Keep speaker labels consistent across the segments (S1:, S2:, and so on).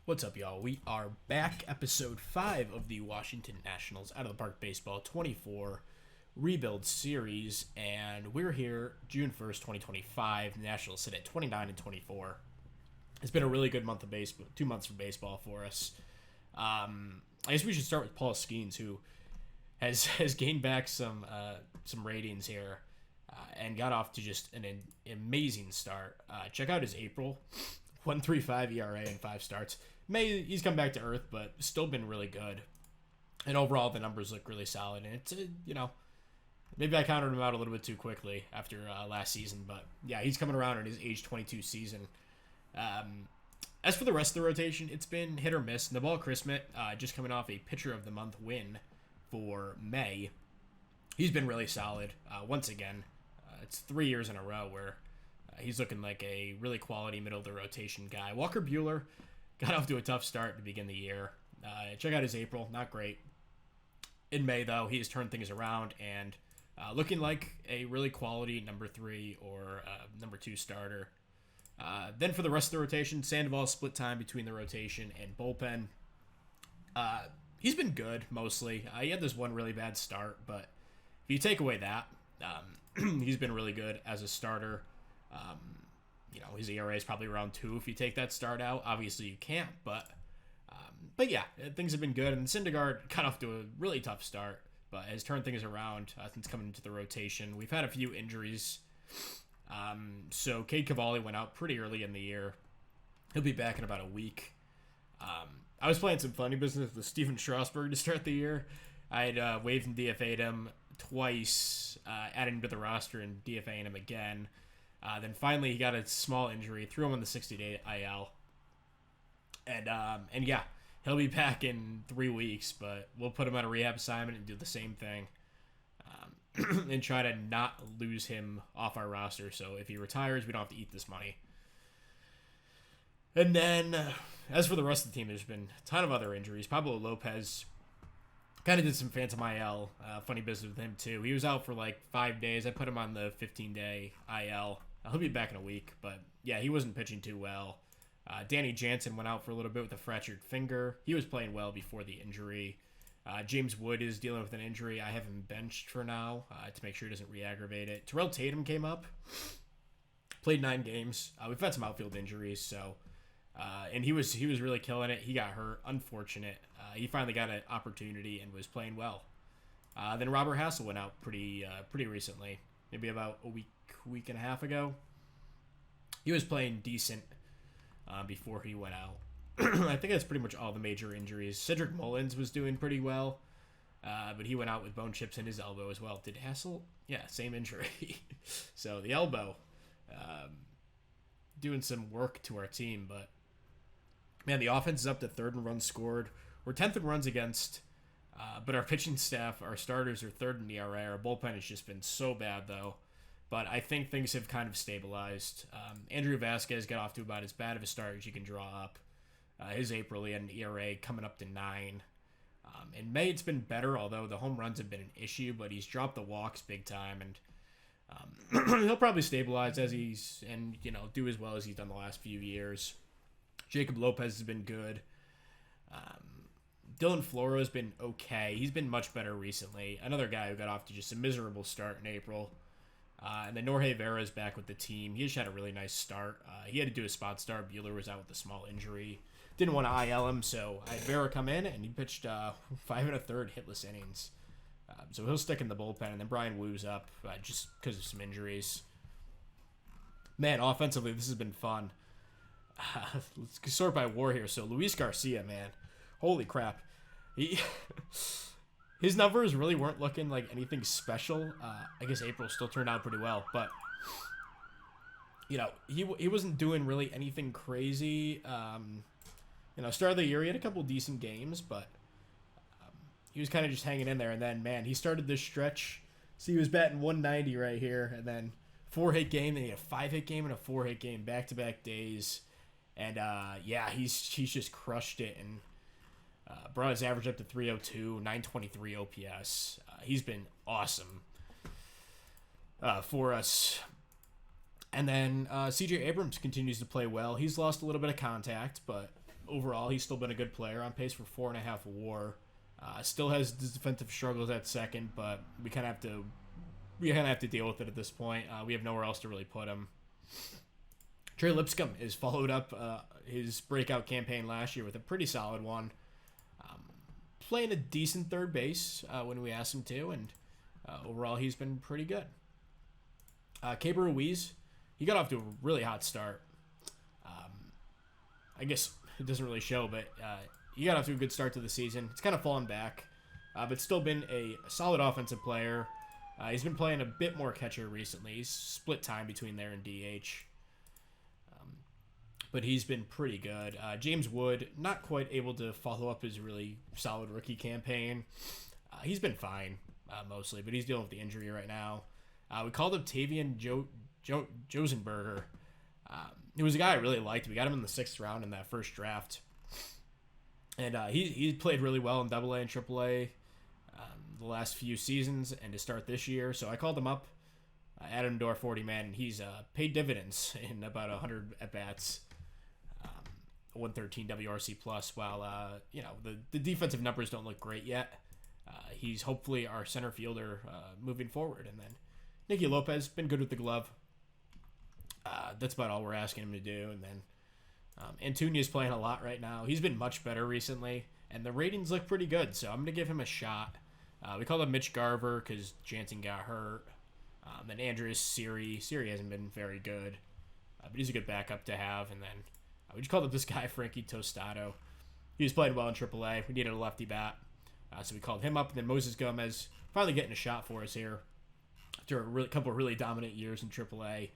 S1: What's up, y'all? We are back, episode 5 of the Washington Nationals Out of the Park Baseball 24 Rebuild Series, and we're here June 1st, 2025. The Nationals sit at 29 and 24. It's been a really good month of baseball, 2 months of baseball for us. I guess we should start with Paul Skeens, who has gained back some ratings here and got off to just an amazing start. Check out his April 1.35 ERA in 5 starts. May he's come back to earth, but still been really good. And overall, the numbers look really solid. And it's maybe I counted him out a little bit too quickly after last season, but yeah, he's coming around in his age 22 season. As for the rest of the rotation, it's been hit or miss. Nabal Chrismet, just coming off a Pitcher of the Month win for May. He's been really solid. Once again, it's 3 years in a row where he's looking like a really quality middle of the rotation guy. Walker Buehler got off to a tough start to begin the year. Check out his April, not great. In May, though, he has turned things around and looking like a really quality number 3 or number 2 starter. Then for the rest of the rotation, Sandoval split time between the rotation and bullpen. He's been good, mostly. He had this one really bad start, but if you take away that, he's been really good as a starter. His ERA is probably around 2 if you take that start out. Obviously, you can't, but yeah, things have been good. And Syndergaard got off to a really tough start, but has turned things around since coming into the rotation. We've had a few injuries. So Cade Cavalli went out pretty early in the year. He'll be back in about a week. I was playing some funny business with Steven Strasburg to start the year. I had waived and DFA'd him twice, adding him to the roster and DFA'ing him again. Then finally he got a small injury, threw him on the 60-day IL. And yeah, he'll be back in 3 weeks, but we'll put him on a rehab assignment and do the same thing. And try to not lose him off our roster. So if he retires, we don't have to eat this money. And then, as for the rest of the team, there's been a ton of other injuries. Pablo Lopez kind of did some phantom IL. Funny business with him, too. He was out for like 5 days. I put him on the 15-day IL. He'll be back in a week. But, yeah, he wasn't pitching too well. Danny Jansen went out for a little bit with a fractured finger. He was playing well before the injury. James Wood is dealing with an injury. I have him benched for now to make sure he doesn't re-aggravate it. Terrell Tatum came up, played 9 games. We've had some outfield injuries, so and he was really killing it. He got hurt, unfortunate. He finally got an opportunity and was playing well. Then Robert Hassel went out pretty recently, maybe about a week and a half ago. He was playing decent before he went out. I think that's pretty much all the major injuries. Cedric Mullins was doing pretty well, but he went out with bone chips in his elbow as well. Did Hassel? Yeah, same injury. So the elbow, doing some work to our team. But, man, the offense is up to 3rd in runs scored. We're 10th in runs against, but our pitching staff, our starters are 3rd in ERA. Our bullpen has just been so bad, though. But I think things have kind of stabilized. Andrew Vasquez got off to about as bad of a start as you can draw up. His April, he had an ERA coming up to 9. In May, it's been better, although the home runs have been an issue, but he's dropped the walks big time, and he'll probably stabilize do as well as he's done the last few years. Jacob Lopez has been good. Dylan Floro has been okay. He's been much better recently. Another guy who got off to just a miserable start in April. And then Jorge Vera is back with the team. He just had a really nice start. He had to do a spot start. Buehler was out with a small injury. Didn't want to IL him, so I had Vera come in, and he pitched 5 1/3 hitless innings. So he'll stick in the bullpen, and then Brian Wu's up just because of some injuries. Man, offensively, this has been fun. Let's sort by WAR here. So Luis Garcia, man, holy crap. His numbers really weren't looking like anything special. I guess April still turned out pretty well, but he wasn't doing really anything crazy. Start of the year he had a couple decent games, but he was kind of just hanging in there. And then, man, he started this stretch. See, he was batting 190 right here, and then 4-hit game. Then he had a 5-hit game and a 4-hit game, back-to-back days. And he's just crushed it and brought his average up to 302, 923 OPS. He's been awesome for us. And then C.J. Abrams continues to play well. He's lost a little bit of contact, but overall, he's still been a good player, on pace for 4.5 WAR. Still has defensive struggles at second, but we kind of have to deal with it at this point. We have nowhere else to really put him. Trey Lipscomb has followed up his breakout campaign last year with a pretty solid one. Playing a decent third base when we asked him to, and overall he's been pretty good. Caber Ruiz, he got off to a really hot start. I guess it doesn't really show, but he got off to a good start to the season. It's kind of fallen back, but still been a solid offensive player. He's been playing a bit more catcher recently. He's split time between there and DH. But he's been pretty good. James Wood, not quite able to follow up his really solid rookie campaign. He's been fine, mostly, but he's dealing with the injury right now. We called up Tavian Josenberger. He was a guy I really liked. We got him in the 6th round in that first draft. And he played really well in AA and AAA the last few seasons and to start this year. So I called him up, added him to our 40-man, and he's paid dividends in about 100 at-bats. 113 WRC plus. While the defensive numbers don't look great yet, he's hopefully our center fielder moving forward. And then Nicky Lopez been good with the glove. That's about all we're asking him to do. And then Antuna's playing a lot right now. He's been much better recently, and the ratings look pretty good. So I'm gonna give him a shot. We called him Mitch Garver because Jansen got hurt. Then Andreas Siri. Siri hasn't been very good, but he's a good backup to have. And then we just called up this guy, Frankie Tostado. He was playing well in AAA. We needed a lefty bat, so we called him up. And then Moses Gomez finally getting a shot for us here after a couple of really dominant years in AAA.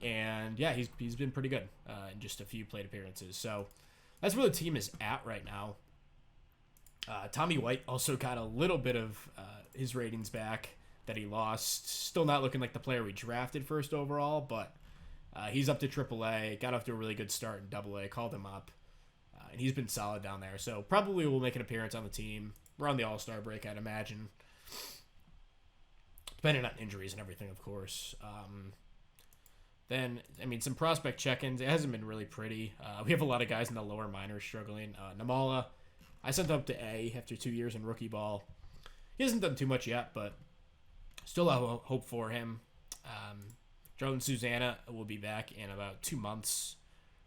S1: And yeah, he's been pretty good in just a few plate appearances. So that's where the team is at right now. Tommy White also got a little bit of his ratings back that he lost. Still not looking like the player we drafted first overall, but he's up to AAA, got off to a really good start in AA, called him up, and he's been solid down there. So probably will make an appearance on the team around the All-Star break, I'd imagine. Depending on injuries and everything, of course. Then, some prospect check-ins. It hasn't been really pretty. We have a lot of guys in the lower minors struggling. Namala, I sent up to A after 2 years in rookie ball. He hasn't done too much yet, but still have hope for him. Jordan Susanna will be back in about 2 months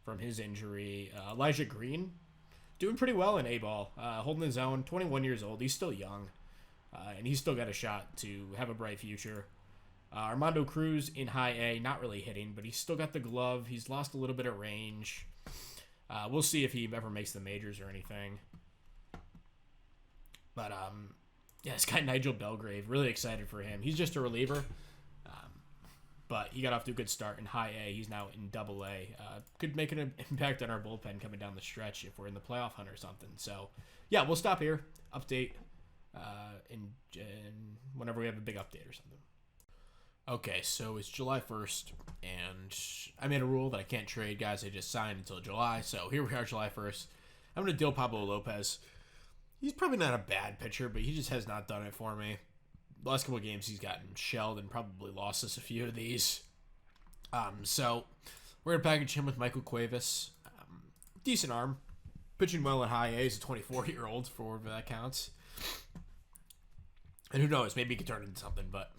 S1: from his injury. Elijah Green, doing pretty well in A-ball, holding his own, 21 years old. He's still young, and he's still got a shot to have a bright future. Armando Cruz in high A, not really hitting, but he's still got the glove. He's lost a little bit of range. We'll see if he ever makes the majors or anything. But, this guy Nigel Belgrave, really excited for him. He's just a reliever, but he got off to a good start in high A. He's now in AA. Could make an impact on our bullpen coming down the stretch if we're in the playoff hunt or something. So, yeah, we'll stop here. Update in whenever we have a big update or something. Okay, so it's July 1st, and I made a rule that I can't trade guys I just signed until July. So here we are, July 1st. I'm going to deal Pablo Lopez. He's probably not a bad pitcher, but he just has not done it for me. The last couple of games, he's gotten shelled and probably lost us a few of these. So we're going to package him with Michael Cuevas. Decent arm. Pitching well in high A. He's a 24-year-old, for whatever that counts. And who knows, maybe he could turn into something, but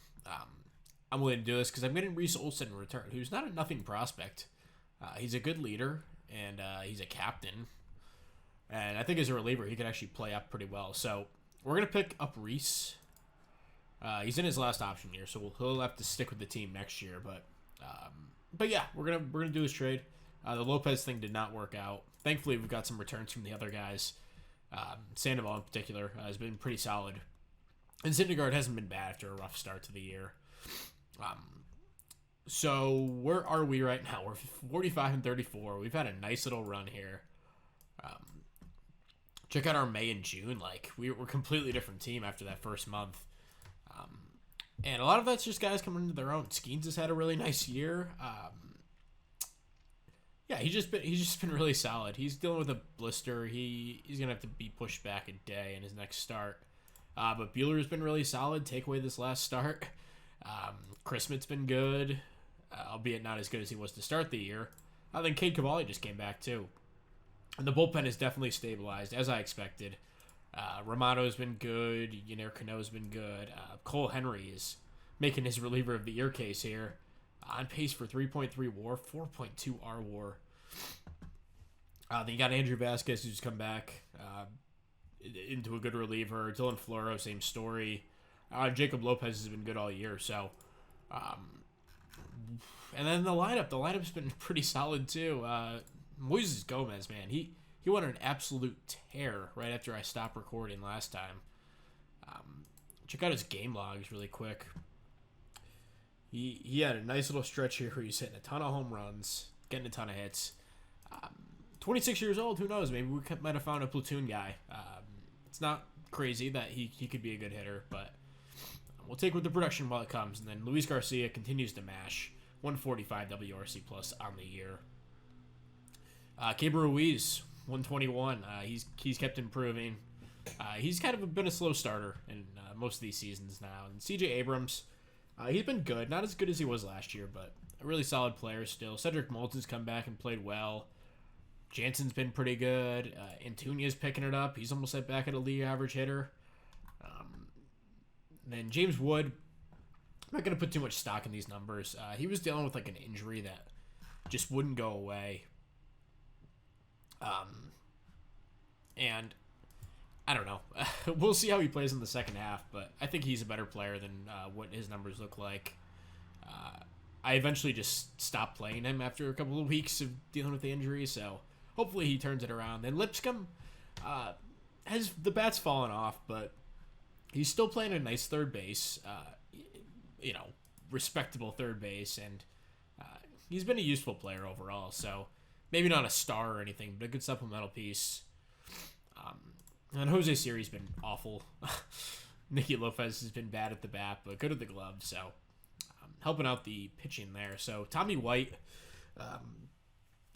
S1: I'm willing to do this because I'm getting Reese Olson in return, who's not a nothing prospect. He's a good leader, and he's a captain. And I think as a reliever, he can actually play up pretty well. So we're going to pick up Reese. He's in his last option year, so he'll have to stick with the team next year. But yeah, we're gonna do this trade. The Lopez thing did not work out. Thankfully, we've got some returns from the other guys. Sandoval in particular has been pretty solid. And Syndergaard hasn't been bad after a rough start to the year. So where are we right now? We're 45 and 34. We've had a nice little run here. Check out our May and June. Like we're a completely different team after that first month. And a lot of that's just guys coming into their own. Skeens has had a really nice year. Yeah, he's just been really solid. He's dealing with a blister. He's gonna have to be pushed back a day in his next start. But Buehler's been really solid. Take away this last start. Chris Smith's been good, albeit not as good as he was to start the year. I think Cade Cavalli just came back too. And the bullpen is definitely stabilized, as I expected. Romano's been good. Yennier Cano's been good. Cole Henry is making his reliever of the year case here. On pace for 3.3 WAR, 4.2 R WAR. Then you got Andrew Vasquez, who's come back into a good reliever. Dylan Floro, same story. Jacob Lopez has been good all year. So, and then the lineup's been pretty solid too. Moises Gomez, man, he went on an absolute tear right after I stopped recording last time. Check out his game logs really quick. He had a nice little stretch here where he's hitting a ton of home runs, getting a ton of hits. 26 years old, who knows? Maybe we might have found a platoon guy. It's not crazy that he could be a good hitter, but we'll take with the production while it comes. And then Luis Garcia continues to mash. 145 WRC plus on the year. Keibert Ruiz, 121. He's kept improving. He's kind of been a slow starter in most of these seasons now. And CJ Abrams, he's been good. Not as good as he was last year, but a really solid player still. Cedric Moulton's come back and played well. Jansen's been pretty good. Antuna's picking it up. He's almost back at a league average hitter. Then James Wood, I'm not going to put too much stock in these numbers. He was dealing with like an injury that just wouldn't go away. And I don't know. We'll see how he plays in the second half, but I think he's a better player than what his numbers look like. I eventually just stopped playing him after a couple of weeks of dealing with the injury, so hopefully he turns it around. Then Lipscomb has the bat's fallen off, but he's still playing a nice third base, respectable third base, and he's been a useful player overall, so maybe not a star or anything, but a good supplemental piece. And Jose Siri's been awful. Nicky Lopez has been bad at the bat, but good at the glove, so helping out the pitching there. So Tommy White,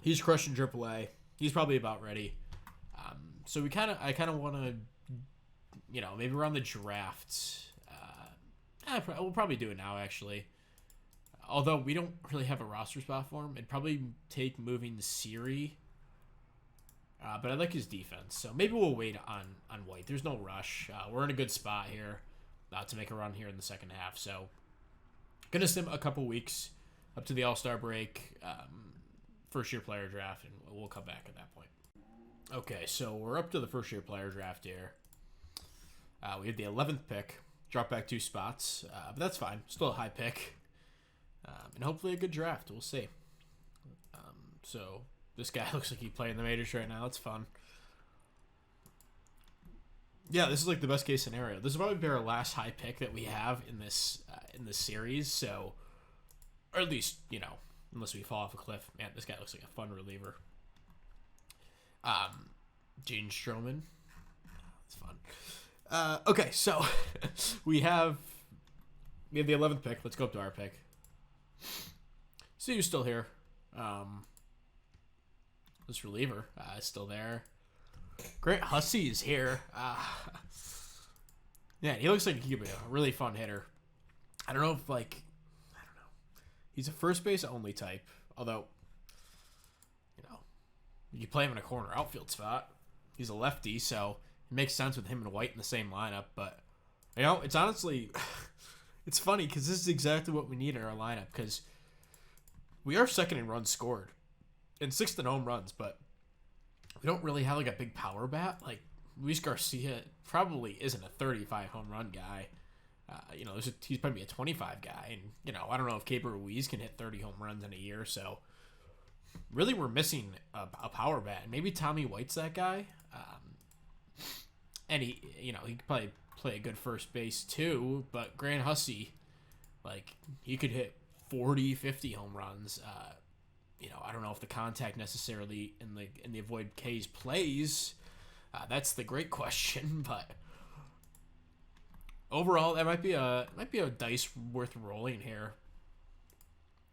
S1: he's crushing AAA. He's probably about ready. So I kind of want to, maybe around the draft. We'll probably do it now, actually. Although we don't really have a roster spot for him, it'd probably take moving Siri. But I like his defense, so maybe we'll wait on White. There's no rush. We're in a good spot here to make a run here in the second half. So gonna sim a couple weeks up to the All-Star break, first year player draft, and we'll come back at that point. Okay, so we're up to the first year player draft here. We have the 11th pick, drop back 2 spots, but that's fine. Still a high pick, and hopefully a good draft. We'll see. So this guy looks like he's playing the majors right now. It's fun. Yeah, this is like the best case scenario. This is probably our last high pick that we have in this series. So, or at least unless we fall off a cliff. Man, this guy looks like a fun reliever. Jaden Stroman. It's fun. Okay, so we have the 11th pick. Let's go up to our pick. See who's still here. This reliever is still there. Grant Hussey is here. Yeah, he looks like he could be a really fun hitter. I don't know. He's a first base only type. Although, you play him in a corner outfield spot. He's a lefty, so it makes sense with him and White in the same lineup. But, it's honestly, it's funny because this is exactly what we need in our lineup because we are second in runs scored and 6th in home runs, but we don't really have like a big power bat. Like Luis Garcia probably isn't a 35 home run guy. He's probably a 25 guy, and I don't know if Keibert Ruiz can hit 30 home runs in a year. So really, we're missing a power bat. Maybe Tommy White's that guy, and he could probably play a good first base too. But Grant Hussey, he could hit 40, 50 home runs. I don't know if the contact necessarily in the avoid K's plays. That's the great question, but overall, that might be a dice worth rolling here.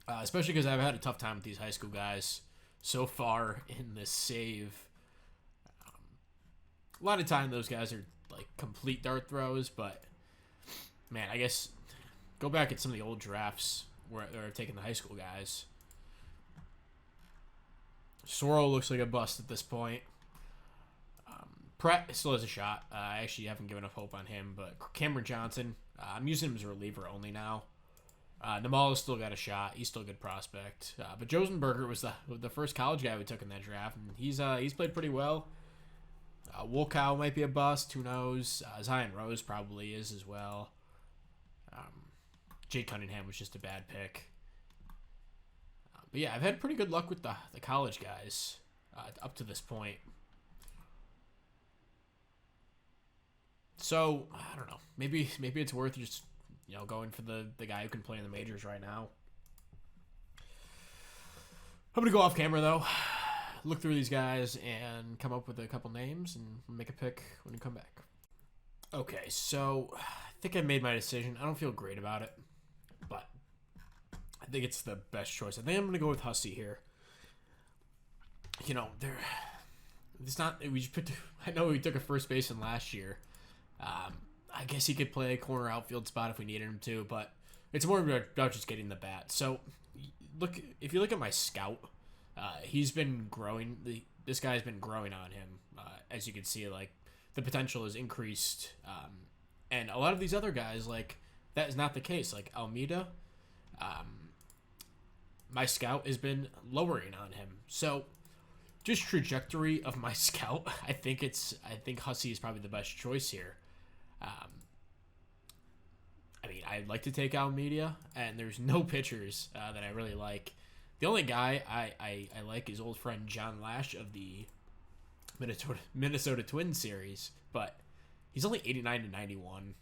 S1: Especially because I've had a tough time with these high school guys so far in this save. A lot of time those guys are like complete dart throws, but man, I guess go back at some of the old drafts where they're taking the high school guys. Sorrell looks like a bust at this point. Pratt still has a shot. I actually haven't given up hope on him, but Cameron Johnson, I'm using him as a reliever only now. Namala's still got a shot. He's still a good prospect. But Josenberger was the first college guy we took in that draft, and he's played pretty well. Wolkow might be a bust. Who knows? Zion Rose probably is as well. Jake Cunningham was just a bad pick. But yeah, I've had pretty good luck with the college guys up to this point. So I don't know. Maybe it's worth just going for the guy who can play in the majors right now. I'm gonna go off camera though, look through these guys and come up with a couple names and make a pick when we come back. Okay, so I think I made my decision. I don't feel great about it, but I think it's the best choice. I think I'm gonna go with Hussey here. It's not. We just picked. I know we took a first baseman last year. I guess he could play a corner outfield spot if we needed him to, but it's more about just getting the bat. So, if you look at my scout, he's been growing. This guy's been growing on him. As you can see, like the potential is increased, and a lot of these other guys, like that is not the case. Like Almeida, my scout has been lowering on him. So, just trajectory of my scout, I think Hussey is probably the best choice here. I'd like to take Almeida, and there's no pitchers that I really like. The only guy I like is old friend John Lash of the Minnesota Twins series, but he's only 89 to 91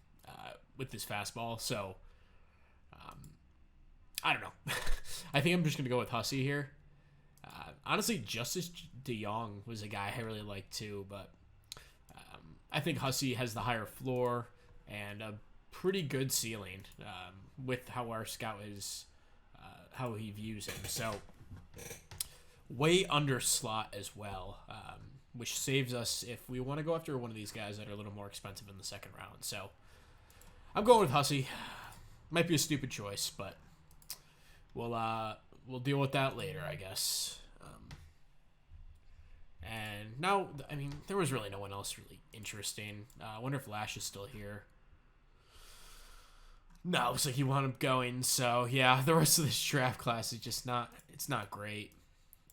S1: with this fastball, so I don't know. I think I'm just going to go with Hussey here. Honestly, Justice DeYoung was a guy I really liked too, but I think Hussey has the higher floor and a pretty good ceiling with how our scout is, how he views him. So, way under slot as well, which saves us if we want to go after one of these guys that are a little more expensive in the second round. So, I'm going with Hussey. Might be a stupid choice, but we'll deal with that later, I guess. And now, there was really no one else really interesting. I wonder if Lash is still here. No, looks like he wound up going. So, yeah, the rest of this draft class is just it's not great.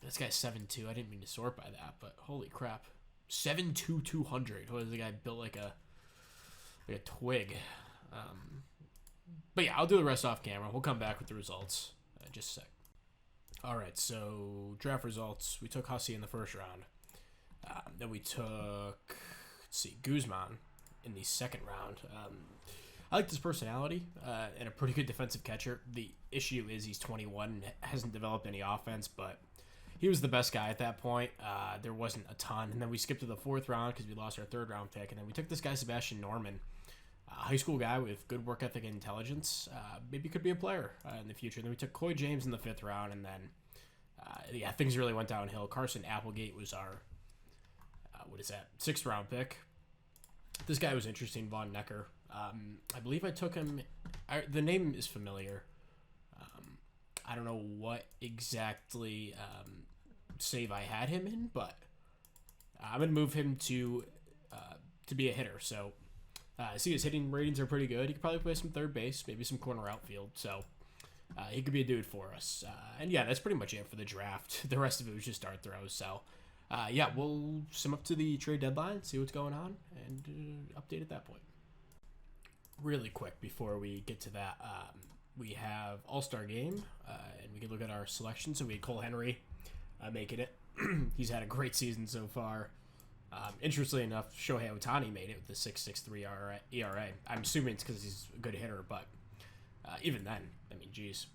S1: This guy's 7'2". I didn't mean to sort by that, but holy crap. 7'2", 200. What is the guy built like a twig? But yeah, I'll do the rest off camera. We'll come back with the results in just a sec. All right, so draft results. We took Hussey in the first round. Then we took, Guzman in the second round. I like his personality and a pretty good defensive catcher. The issue is he's 21 and hasn't developed any offense, but he was the best guy at that point. There wasn't a ton. And then we skipped to the fourth round because we lost our third round pick. And then we took this guy, Sebastian Norman, a high school guy with good work ethic and intelligence. Maybe could be a player in the future. And then we took Coy James in the fifth round. And then, things really went downhill. Carson Applegate was our, sixth round pick. This guy was interesting, Von Necker. I believe I took him. The name is familiar. I don't know what exactly save I had him in, but I'm gonna move him to be a hitter. So I see his hitting ratings are pretty good. He could probably play some third base, maybe some corner outfield. So he could be a dude for us. And yeah, that's pretty much it for the draft. The rest of it was just dart throws. So we'll sum up to the trade deadline, see what's going on, and update at that point. Really quick before we get to that, we have All-Star Game, and we can look at our selection. So we had Cole Henry making it. He's had a great season so far. Interestingly enough, Shohei Ohtani made it with the 6.63 ERA. I'm assuming it's because he's a good hitter, but even then, geez.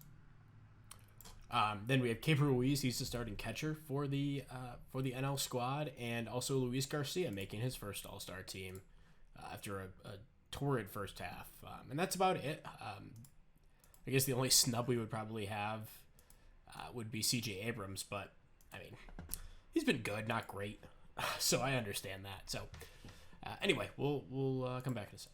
S1: Then we have Caper Ruiz. He's the starting catcher for the NL squad, and also Luis Garcia making his first All-Star team after a torrid first half. And that's about it. I guess the only snub we would probably have would be C.J. Abrams, but he's been good, not great. So I understand that. So anyway, we'll come back in a sec.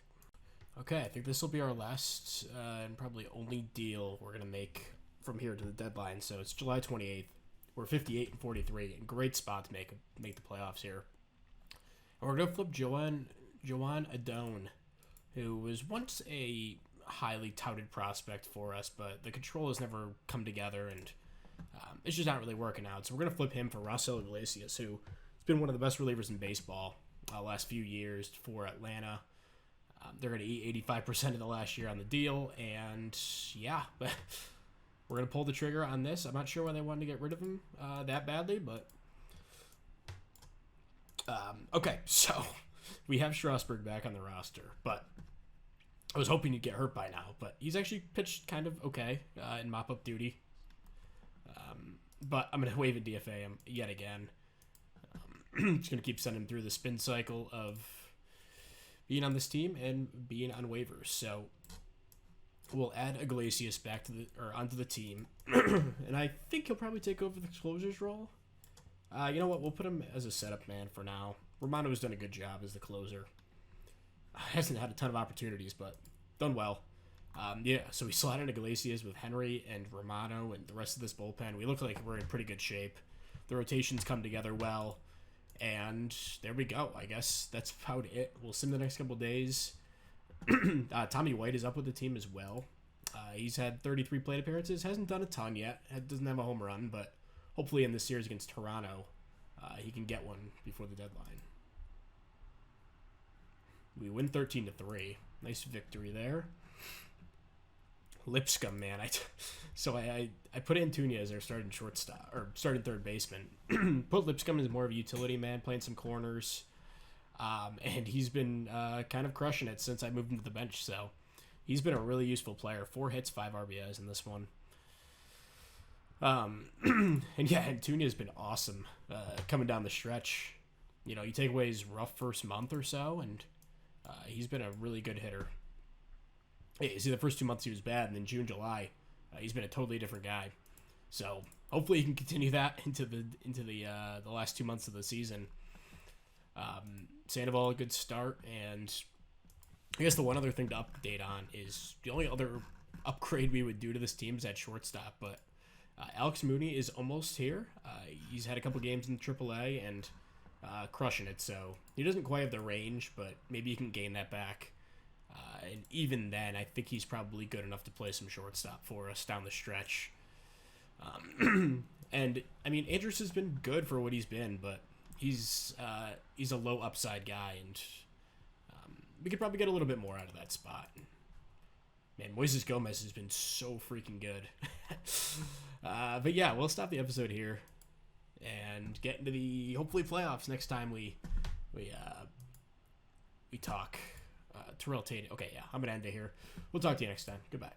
S1: Okay, I think this will be our last and probably only deal we're gonna make from here to the deadline. So it's July 28th. We're 58 and 43, in great spot to make the playoffs here. We're going to flip Joanne Adone, who was once a highly touted prospect for us, but the control has never come together, and it's just not really working out. So we're going to flip him for Raisel Iglesias, who has been one of the best relievers in baseball last few years for Atlanta. They're going to eat 85% of the last year on the deal, and yeah, we're going to pull the trigger on this. I'm not sure why they wanted to get rid of him that badly, but okay, so we have Strasburg back on the roster, but I was hoping he'd get hurt by now, but he's actually pitched kind of okay in mop-up duty. But I'm going to waive a DFA him yet again. Just going to keep sending him through the spin cycle of being on this team and being on waivers. So we'll add Iglesias back to onto the team, and I think he'll probably take over the closer's role. You know what? We'll put him as a setup man for now. Romano's done a good job as the closer. Hasn't had a ton of opportunities, but done well. Yeah, so we slotted Iglesias with Henry and Romano and the rest of this bullpen. We look like we're in pretty good shape. The rotations come together well, and there we go. I guess that's about it. We'll see him the next couple days. Tommy White is up with the team as well. He's had 33 plate appearances. Hasn't done a ton yet. Doesn't have a home run, but hopefully in this series against Toronto, he can get one before the deadline. We win 13-3. Nice victory there. Lipscomb, man. I put Antuña as our starting shortstop or starting third baseman. Put Lipscomb as more of a utility man, playing some corners, and he's been kind of crushing it since I moved him to the bench. So he's been a really useful player. 4 hits, 5 RBIs in this one. And yeah, Antuña has been awesome coming down the stretch. You know, you take away his rough first month or so, and he's been a really good hitter. You see, the first 2 months he was bad, and then June, July, he's been a totally different guy. So hopefully he can continue that into the last 2 months of the season. Sandoval, a good start, and I guess the one other thing to update on is the only other upgrade we would do to this team is at shortstop, but Alex Mooney is almost here. He's had a couple games in AAA and crushing it, so he doesn't quite have the range, but maybe he can gain that back. And even then, I think he's probably good enough to play some shortstop for us down the stretch. And I mean, Andrus has been good for what he's been, but he's a low upside guy, and we could probably get a little bit more out of that spot. Man, Moises Gomez has been so freaking good. But yeah, we'll stop the episode here and get into the hopefully playoffs next time we talk. Terrell Tate. Okay, yeah, I'm gonna end it here. We'll talk to you next time. Goodbye.